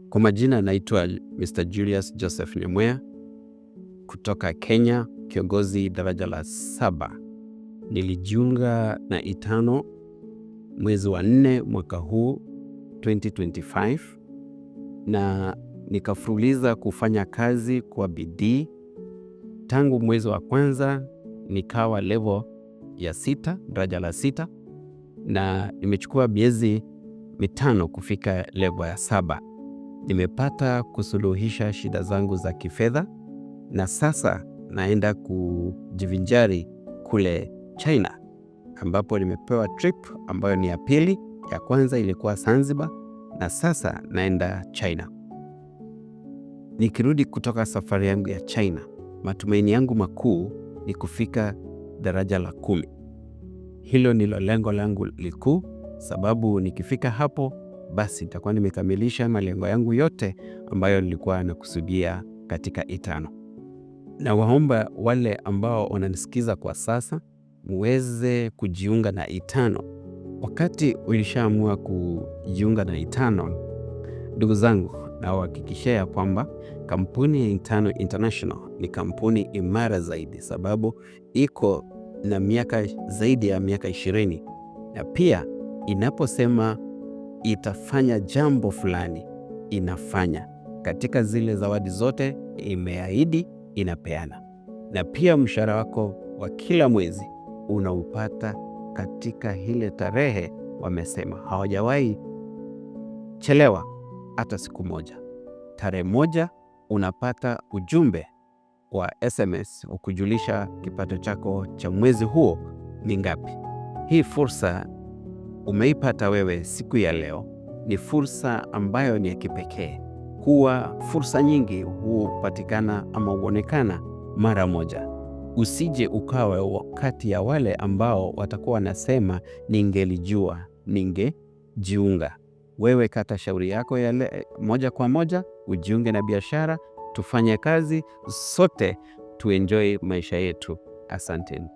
Kwa majina naitwa Mr. Julius Joseph Nyamweya kutoka Kenya, kiongozi daraja la 7. Nilijiunga na Eternal mwezi wa 4 mwaka huu 2025 na nikafululiza kufanya kazi kwa bidii. Tangu mwezi wa kwanza nikawa level ya 6, daraja la 6, na nimechukua miezi 5 kufika level ya 7. Nimepata kusuluhisha shida zangu za kifedha na sasa naenda kujivinjari kule China, ambapo nimepewa trip ambayo ni ya pili. Ya kwanza ilikuwa Zanzibar na sasa naenda China. Nikirudi kutoka safari yangu ya China, matumaini yangu makuu ni kufika daraja la 10. Hilo ndilo lengo langu likuu, sababu nikifika hapo basi nitakuwa nimekamilisha malengo yangu yote ambayo nilikuwa nakusudia katika Eternal. Na waomba wale ambao wananisikiza kwa sasa muweze kujiunga na Eternal. Wakati ulishaamua kujiunga na Eternal, ndugu zangu, na uhakikishia kwamba kampuni ya Eternal International ni kampuni imara zaidi, sababu iko na miaka zaidi ya miaka 20, na pia inaposema itafanya jambo fulani inafanya. Katika zile zawadi zote imeahidi inapeana, na pia mshahara wako wa kila mwezi unaupata katika ile tarehe wamesema. Hawajawahi chelewa hata siku moja. Tarehe moja unapata ujumbe wa SMS ukujulisha kipato chako cha mwezi huo ni ngapi. Hii fursa umeipata wewe siku ya leo, ni fursa ambayo ni ya kipekee. Huwa fursa nyingi hupatikana ama huonekana mara moja. Usije ukawe wakati ya wale ambao watakuwa nasema ningelijua, ningejiunga. Wewe kata shauri yako yale moja kwa moja, ujiunge na biashara, tufanye kazi sote, tuenjoy maisha yetu. Asanteni.